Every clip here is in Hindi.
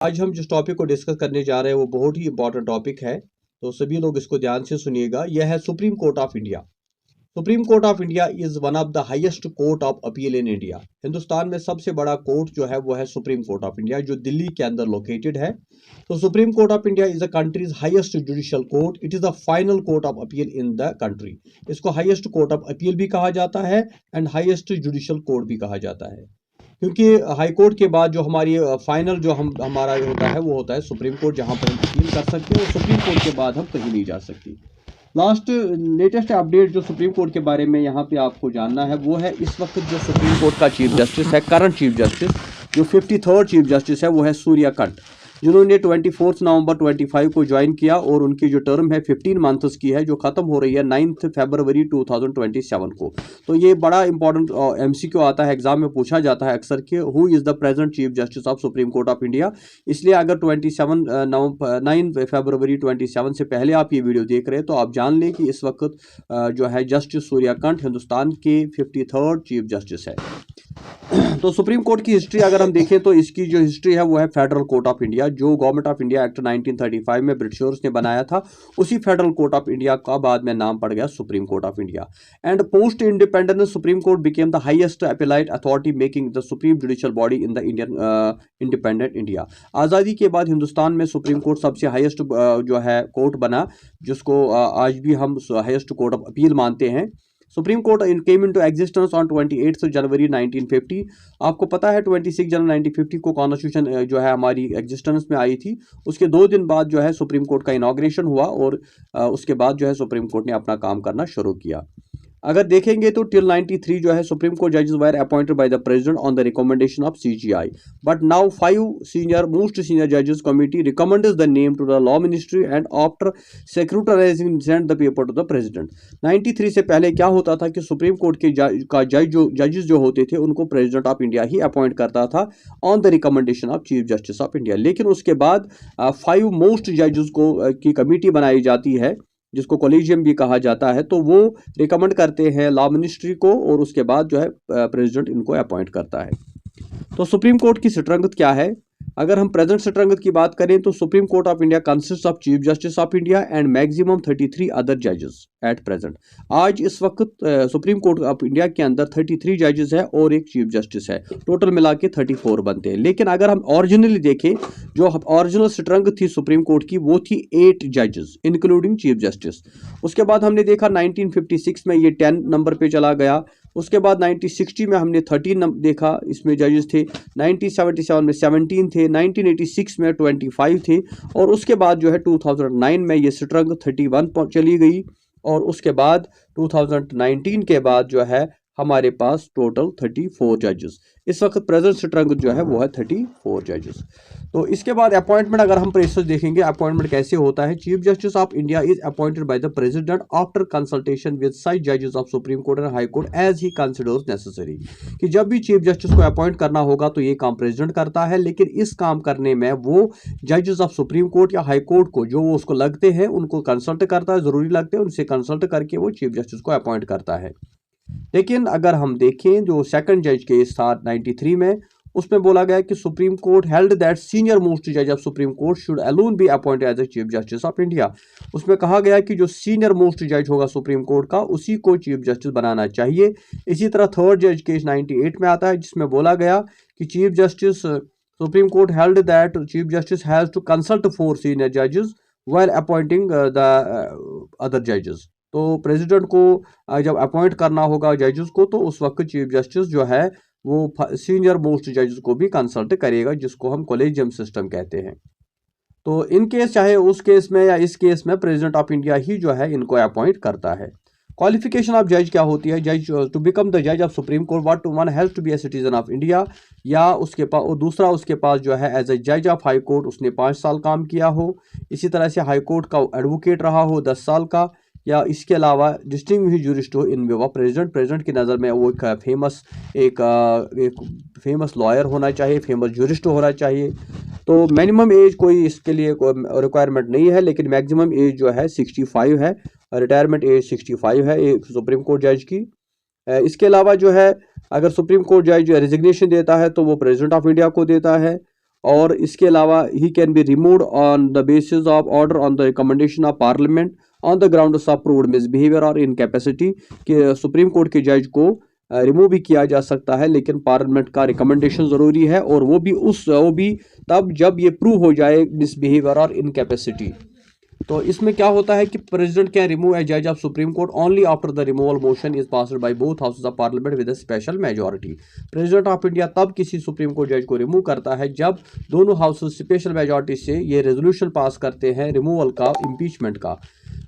आज हम जिस टॉपिक को डिस्कस करने जा रहे हैं वो बहुत ही इंपॉर्टेंट टॉपिक है, तो सभी लोग इसको ध्यान से सुनिएगा। यह है Supreme Court of India. Supreme Court of India is one of the highest court of appeal in India. Hindustan में सबसे बड़ा कोर्ट जो है वो है सुप्रीम कोर्ट ऑफ इंडिया, जो दिल्ली के अंदर लोकेटेड है। तो supreme Court of India is the countries highest judicial court. It is the final court of appeal in the country. इसको हाईएस्ट कोर्ट ऑफ अपील भी कहा जाता है एंड हाईएस्ट जुडिशियल कोर्ट भी कहा जाता है, क्योंकि हाई कोर्ट के बाद जो हमारी फाइनल जो हमारा होता है वो होता है सुप्रीम कोर्ट, जहां पर हम अपील कर सकते हैं और सुप्रीम कोर्ट के बाद हम कहीं नहीं जा सकते। लेटेस्ट अपडेट जो सुप्रीम कोर्ट के बारे में यहाँ पे आपको जानना है वो है इस वक्त जो सुप्रीम कोर्ट का चीफ जस्टिस है, करंट चीफ जस्टिस जो 53rd चीफ जस्टिस है वो है सूर्यकांत, जिन्होंने 24 नवंबर 25 को ज्वाइन किया और उनकी जो टर्म है 15 मंथ्स की है, जो खत्म हो रही है 9 फरवरी 2027 को। तो ये बड़ा इंपॉर्टेंट एमसीक्यू आता है, एग्जाम में पूछा जाता है अक्सर कि who is the present chief justice of supreme Court of India. इसलिए अगर 9 फरवरी 27 से पहले आप ये वीडियो देख रहे हैं तो आप जान लें कि इस वक्त जो है जस्टिस सूर्यकांत हिंदुस्तान के 53rd चीफ जस्टिस है। तो सुप्रीम कोर्ट की हिस्ट्री अगर हम देखें तो इसकी जो हिस्ट्री है वो है फेडरल कोर्ट ऑफ इंडिया, जो गवर्नमेंट ऑफ इंडिया एक्ट 1935 में ब्रिटिशर्स ने बनाया था। उसी फेडरल कोर्ट ऑफ इंडिया का बाद में नाम पड़ गया Supreme Court of India. And post independence Supreme Court became the highest appellate authority making the supreme judicial body in the Indian independent India. आज़ादी के बाद हिंदुस्तान में सुप्रीम कोर्ट सबसे हाईएस्ट जो है कोर्ट बना, जिसको आज भी हम हाईएस्ट कोर्ट ऑफ अपील मानते हैं। Supreme court came into existence on 28 जनवरी 1950। आपको पता है 26 जनवरी 1950 को कॉन्स्टिट्यूशन जो है हमारी एग्जिस्टेंस में आई थी। उसके 2 दिन बाद जो है सुप्रीम कोर्ट का इनॉग्रेशन हुआ और उसके बाद जो है सुप्रीम कोर्ट ने अपना काम करना शुरू किया। अगर देखेंगे तो टिल 93 जो है सुप्रीम कोर्ट जजेस were appointed by the president on the recommendation of CJI, but now 5 most senior जजेस committee recommends the name to the law ministry and after secretarising send the paper to the president. 93 से पहले क्या होता था कि सुप्रीम कोर्ट के जजेस जो होते थे उनको प्रेसिडेंट ऑफ इंडिया ही अपॉइंट करता था on the recommendation of chief justice of India. लेकिन उसके बाद 5 मोस्ट जजेस को की कमेटी बनाई जाती है, जिसको कॉलेजियम भी कहा जाता है। तो वो रिकमेंड करते हैं लॉ मिनिस्ट्री को और उसके बाद जो है प्रेसिडेंट इनको अपॉइंट करता है। तो सुप्रीम कोर्ट की स्ट्रेंथ क्या है? अगर हम प्रेजेंट स्ट्रेंथ की बात करें तो supreme Court of India consist of chief justice of India and maximum 33 other जजेस एट प्रेजेंट। आज इस वक्त सुप्रीम कोर्ट ऑफ इंडिया के अंदर 33 जजेस है और एक चीफ जस्टिस है, टोटल मिला के 34 बनते हैं। लेकिन अगर हम ओरिजिनली देखें, जो ओरिजिनल स्ट्रेंथ थी सुप्रीम कोर्ट की वो थी 8 जजेस इंक्लूडिंग चीफ जस्टिस। उसके बाद हमने देखा 1956 में ये 10 नंबर पे चला गया। उसके बाद 1960 में हमने 13 देखा, इसमें जजेस थे। 1977 में 17 थे, 1986 में 25 थे और उसके बाद जो है 2009 में ये स्ट्रेंथ 31 चली गई और उसके बाद 2019 के बाद जो है हमारे पास टोटल 34 जजेस। इस वक्त प्रेजेंट स्ट्रेंथ जो है वो है 34 जजेस। तो इसके बाद अपॉइंटमेंट अगर हम प्रोसेस देखेंगे, अपॉइंटमेंट कैसे होता है। Chief justice of India is appointed by the president after consultation with side जजेस of supreme Court and high court as he considers necessary. कि जब भी चीफ जस्टिस को अपॉइंट करना होगा तो ये काम प्रेसिडेंट करता है, लेकिन इस काम करने में वो जजेस ऑफ सुप्रीम कोर्ट या हाई कोर्ट को जो वो उसको लगते हैं उनको कंसल्ट करता है, जरूरी लगते हैं उनसे कंसल्ट करके वो चीफ जस्टिस को अपॉइंट करता है। लेकिन अगर हम देखें जो सेकंड जज केस था 93 में, उसमें बोला गया कि supreme Court held that senior most जज of supreme Court should alone be appointed as the chief justice of India. उसमें कहा गया कि जो सीनियर मोस्ट जज होगा सुप्रीम कोर्ट का उसी को चीफ जस्टिस बनाना चाहिए। इसी तरह थर्ड जज केस 98 में आता है, जिसमें बोला गया कि chief justice supreme Court held that chief justice has to consult 4 senior जजेस व्हाइल अपॉइंटिंग द अदर जजेस। तो प्रेसिडेंट को जब अपॉइंट करना होगा जजेस को तो उस वक्त चीफ जस्टिस जो है वो सीनियर मोस्ट जजेस को भी कंसल्ट करेगा, जिसको हम कॉलेजियम सिस्टम कहते हैं। तो इन केस चाहे उस केस में या इस केस में प्रेसिडेंट ऑफ इंडिया ही जो है इनको अपॉइंट करता है। क्वालिफिकेशन ऑफ जज क्या होती है? जज टू बिकम द जज of supreme court what one has to be a citizen of India, या उसके पास और दूसरा उसके पास जो है एज ए जज ऑफ हाई कोर्ट उसने 5 साल काम किया हो। इसी तरह से हाई कोर्ट का एडवोकेट रहा हो 10 साल का, या इसके अलावा डिस्टिंग्विश्ड ज्यूरिस्ट हो इन व्यू ऑफ प्रेसिडेंट। प्रेसिडेंट की नज़र में वो एक फेमस लॉयर होना चाहिए, फेमस ज्यूरिस्ट होना चाहिए। तो मिनिमम एज कोई इसके लिए रिक्वायरमेंट नहीं है, लेकिन मैक्सिमम एज जो है 65 है, रिटायरमेंट एज 65 है एक सुप्रीम कोर्ट जज की। इसके अलावा जो है अगर सुप्रीम कोर्ट जज रिजिग्नेशन देता है तो वो प्रेसिडेंट ऑफ इंडिया को देता है, और इसके अलावा he can be removed on the basis of order on the recommendation of parliament on the grounds of proved misbehaviour और इनकैपेसिटी कि सुप्रीम कोर्ट के जज को रिमूव भी किया जा सकता है, लेकिन पार्लियामेंट का रिकमेंडेशन जरूरी है, और वो भी तब जब ये प्रूव हो जाए मिसबिहेवियर और इनकैपेसिटी। तो इसमें क्या होता है कि प्रेसिडेंट कैन रिमूव ए जज of supreme court only after the removal motion is passed by both houses of parliament with a special majority. President of India तब किसी सुप्रीम कोर्ट जज को रिमूव करता है जब दोनों हाउसेस स्पेशल मेजॉरिटी से ये रेजोल्यूशन पास करते हैं रिमूवल का, इम्पीचमेंट का।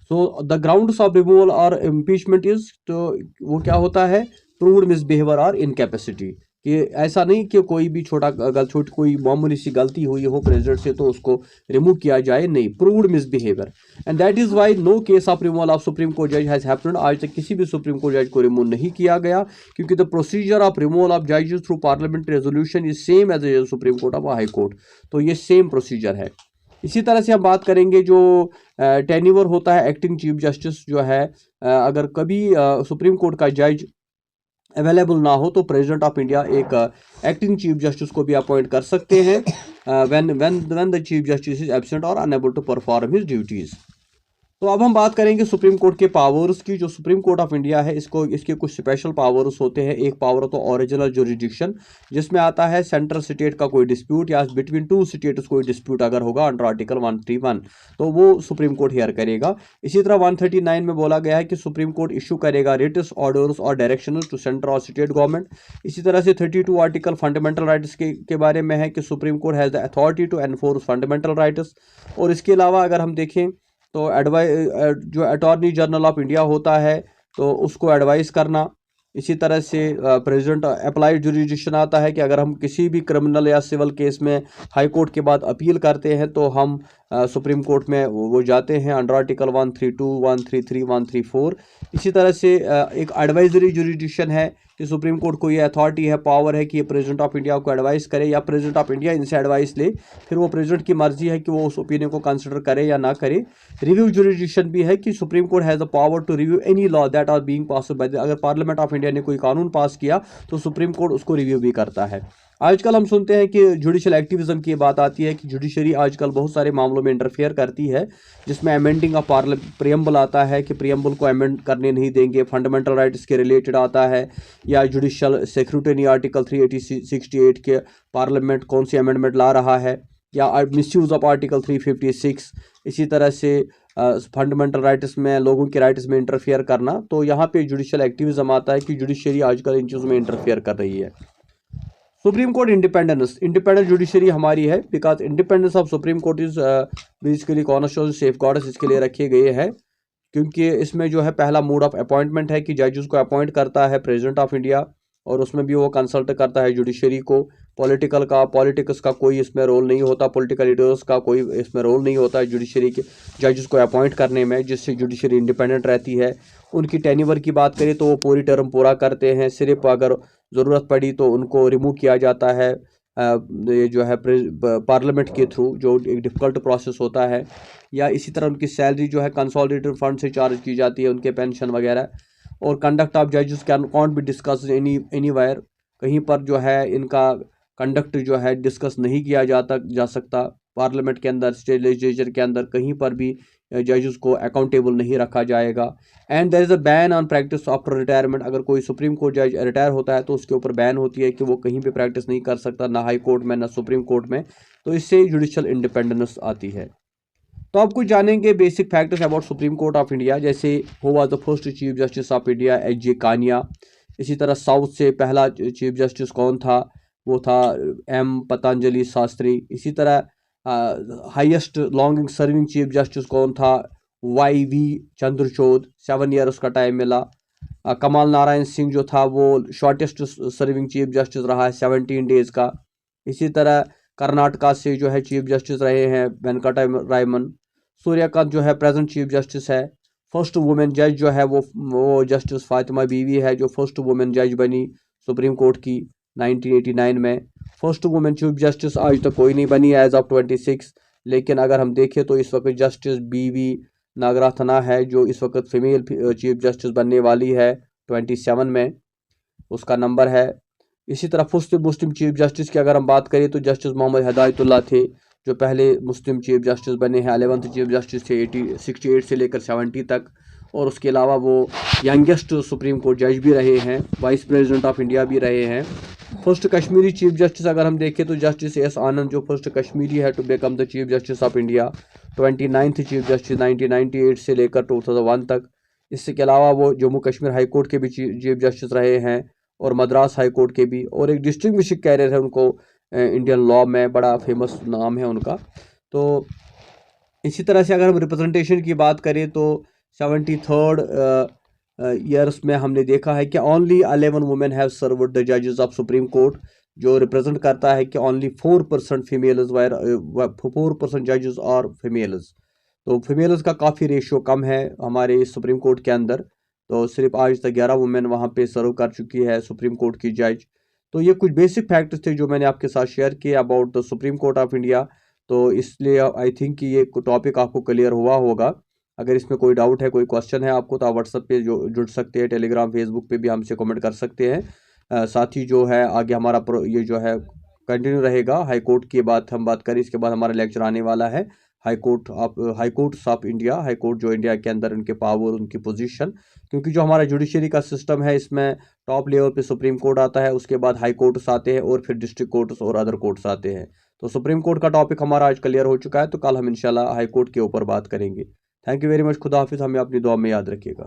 So the grounds of removal और इम्पीचमेंट इज, तो वो क्या होता है, प्रूव्ड मिसबिहेवियर और इनकैपेसिटी। कि ऐसा नहीं कि कोई भी कोई मामूली सी गलती हुई हो प्रेसिडेंट से तो उसको रिमूव किया जाए, नहीं, proved misbehaviour. And that is why no case of removal of supreme court जज हैज हैपेंड। आज तक किसी भी सुप्रीम कोर्ट जज को रिमूव नहीं किया गया, क्योंकि the procedure of removal of जजेस through parliamentary resolution is same as a Supreme Court of high court. तो ये सेम प्रोसीजर है। इसी तरह से हम बात करेंगे जो टेन्यूर होता है एक्टिंग चीफ जस्टिस जो है, अगर कभी सुप्रीम कोर्ट का जज अवेलेबल ना हो तो प्रेसिडेंट ऑफ इंडिया एक एक्टिंग चीफ जस्टिस को भी अपॉइंट कर सकते हैं when the chief justice is absent और unable to perform his duties. तो अब हम बात करेंगे सुप्रीम कोर्ट के पावर्स की। जो सुप्रीम कोर्ट ऑफ इंडिया है इसके कुछ स्पेशल पावर्स होते हैं। एक पावर तो ओरिजिनल जुरिडिक्शन, जिसमें आता है सेंट्रल स्टेट का कोई डिस्प्यूट या बिटवीन टू स्टेट्स कोई डिस्प्यूट अगर होगा अंडर आर्टिकल 131 तो वो सुप्रीम कोर्ट हियर करेगा। इसी तरह 139 में बोला गया है कि सुप्रीम कोर्ट इशू करेगा रिट्स, ऑर्डर्स और डायरेक्शंस टू सेंट्रल और स्टेट गवर्नमेंट। इसी तरह से 32 आर्टिकल फंडामेंटल राइट्स के बारे में है कि supreme court has the authority to enforce fundamental rights. और इसके अलावा अगर हम देखें तो जो अटॉर्नी जनरल ऑफ इंडिया होता है तो उसको एडवाइस करना। इसी तरह से प्रेसिडेंट अप्लाइड जुरिडिक्शन आता है कि अगर हम किसी भी क्रिमिनल या सिविल केस में हाई कोर्ट के बाद अपील करते हैं तो हम सुप्रीम कोर्ट में वो जाते हैं अंडर आर्टिकल 132, 133, 134। इसी तरह से एक एडवाइजरी जुरिडिक्शन है कि सुप्रीम कोर्ट को ये अथॉरिटी है, पावर है कि ये प्रेसिडेंट ऑफ इंडिया को एडवाइस करे या प्रेसिडेंट ऑफ इंडिया इनसे एडवाइस ले, फिर वो प्रेसिडेंट की मर्जी है कि वो उस ओपिनियन को कंसिडर करे या ना करे। रिव्यू जुरिडिक्शन भी है कि supreme court has the power to review any law that are being passed by the, अगर पार्लियामेंट ऑफ इंडिया ने कोई कानून पास किया तो सुप्रीम कोर्ट उसको रिव्यू भी करता है। आजकल हम सुनते हैं कि जुडिशल एक्टिविज्म की बात आती है कि जुडिशरी आजकल बहुत सारे मामलों में इंटरफेयर करती है, जिसमें अमेंडिंग ऑफ प्रियम्बल आता है कि प्रियम्बल को अमेंड करने नहीं देंगे, फंडामेंटल राइट्स के रिलेटेड आता है, या जुडिशल सेक्रेटरी आर्टिकल 368 के पार्लियामेंट कौन सी अमेंडमेंट ला रहा है, या मिसयूज़ ऑफ आर्टिकल 356। इसी तरह से फंडामेंटल राइट्स में, लोगों के राइट्स में इंटरफेयर करना। तो यहाँ पे जुडिशल एक्टिविज्म आता है कि जुडिशरी आजकल इन चीज़ों में इंटरफेयर कर रही है। सुप्रीम कोर्ट इंडिपेंडेंट जुडिशरी हमारी है, because independence of supreme court is basically constitutional safeguards इसके लिए रखे गए हैं, क्योंकि इसमें जो है पहला मोड ऑफ अपॉइंटमेंट है कि जजेस को अपॉइंट करता है प्रेसिडेंट ऑफ इंडिया, और उसमें भी वो कंसल्ट करता है जुडिशरी को। पॉलिटिक्स का कोई इसमें रोल नहीं होता, पॉलिटिकल लीडर्स का कोई इसमें रोल नहीं होता है जुडिशरी के जजेस को अपॉइंट करने में, जिससे जुडिशरी इंडिपेंडेंट रहती है। उनकी टेन्यूर की बात करें तो वो पूरी टर्म पूरा करते हैं, सिर्फ अगर ज़रूरत पड़ी तो उनको रिमूव किया जाता है ये जो है पार्लियामेंट के थ्रू, जो एक डिफ़िकल्ट प्रोसेस होता है। या इसी तरह उनकी सैलरी जो है कंसोलिडेटेड फंड से चार्ज की जाती है, उनके पेंशन वगैरह। और कंडक्ट ऑफ जजेस can can't be discuss anywhere, कहीं पर जो है इनका कंडक्ट जो है डिस्कस नहीं किया जा सकता। पार्लियामेंट के अंदर, स्टेट लेजिस्लेचर के अंदर कहीं पर भी जजेस को अकाउंटेबल नहीं रखा जाएगा। And there is a ban on practice after retirement. अगर कोई सुप्रीम कोर्ट जज रिटायर होता है तो उसके ऊपर बैन होती है कि वो कहीं भी प्रैक्टिस नहीं कर सकता, ना हाई कोर्ट में ना सुप्रीम कोर्ट में। तो इससे जुडिशल इंडिपेंडेंस आती है। तो आप कुछ जानेंगे basic facts about Supreme Court of India, जैसे who was the first chief justice of India, H J. Kania. इसी तरह साउथ से पहला चीफ जस्टिस कौन था, वो था एम. पतंजलि शास्त्री। इसी तरह highest longing serving chief justice कौन था, Y.V. चंद्रचूड़, 7 ईयर उसका टाइम मिला। कमाल नारायण सिंह जो था वो शॉर्टेस्ट सर्विंग चीफ जस्टिस रहा है, 17 डेज का। इसी तरह कर्नाटका से जो है चीफ जस्टिस रहे हैं वेंकटा रायमन। सूर्यकांत जो है प्रेजेंट चीफ जस्टिस है। फर्स्ट वुमेन जज जो है वो जस्टिस फातिमा बीवी है, जो फर्स्ट वुमेन जज बनी सुप्रीम कोर्ट की 1989 में। फर्स्ट वुमेन चीफ जस्टिस आज तक कोई नहीं बनी एज ऑफ 26, लेकिन अगर हम देखें तो इस वक्त जस्टिस बीवी नागरत्ना है जो इस वक्त फीमेल चीफ जस्टिस बनने वाली है 27 में, उसका नंबर है इसी तरह फर्स्ट मुस्लिम चीफ जस्टिस की अगर हम बात करें तो जस्टिस मोहम्मद हिदायतुल्लाह थे, जो पहले मुस्लिम चीफ जस्टिस बने हैं। 11th चीफ जस्टिस थे 68 से लेकर 70 तक। और उसके अलावा वो यंगेस्ट सुप्रीम कोर्ट जज भी रहे हैं, वाइस प्रेसिडेंट ऑफ इंडिया भी रहे हैं। फर्स्ट कश्मीरी चीफ जस्टिस अगर हम देखें तो जस्टिस एस आनंद, जो फर्स्ट कश्मीरी है to become the chief justice of India. 29th chief justice 1998 से लेकर 2001 तक। इसके अलावा वो जम्मू कश्मीर हाई कोर्ट के भी चीफ जस्टिस रहे हैं और मद्रास हाई कोर्ट के भी, और एक डिस्टिंग्विश्ड कैरियर है उनको इंडियन लॉ में, बड़ा फेमस नाम है उनका। तो इसी तरह से अगर हम रिप्रेजेंटेशन की बात करें तो 73rd ईयर्स में हमने देखा है कि only 11 women have served the जजेस ऑफ सुप्रीम कोर्ट, जो रिप्रेजेंट करता है कि ओनली 4% फीमेल्स 4% जजेस और फीमेल्स। तो फीमेल्स का काफ़ी रेशियो कम है हमारे सुप्रीम कोर्ट के अंदर। तो सिर्फ आज तक 11 वुमेन वहाँ पे सर्व कर चुकी है सुप्रीम कोर्ट की जज। तो ये कुछ बेसिक फैक्ट्स थे जो मैंने आपके साथ शेयर किए about the supreme Court of India. तो इसलिए आई थिंक कि ये टॉपिक आपको क्लियर हुआ होगा। अगर इसमें कोई डाउट है, कोई क्वेश्चन है आपको, तो आप व्हाट्सएप पे जो जुड़ सकते हैं, टेलीग्राम फेसबुक पे भी हमसे कमेंट कर सकते हैं। साथ ही जो है आगे हमारा ये जो है कंटिन्यू रहेगा। हाई कोर्ट की बात हम बात करें, इसके बाद हमारा लेक्चर आने वाला है high courts of India, high court जो इंडिया के अंदर उनके पावर, उनकी पोजीशन। क्योंकि जो हमारा जुडिशरी का सिस्टम है, इसमें टॉप लेवल पे सुप्रीम कोर्ट आता है, उसके बाद हाई कोर्ट्स आते हैं और फिर डिस्ट्रिक्ट कोर्ट्स और अदर कोर्ट्स आते हैं। तो सुप्रीम कोर्ट का टॉपिक हमारा आज क्लियर हो चुका है, तो कल हम इंशाल्लाह हाई कोर्ट के ऊपर बात करेंगे। Thank you very much. खुदा हाफिज़। हमें अपनी दुआ में याद रखिएगा।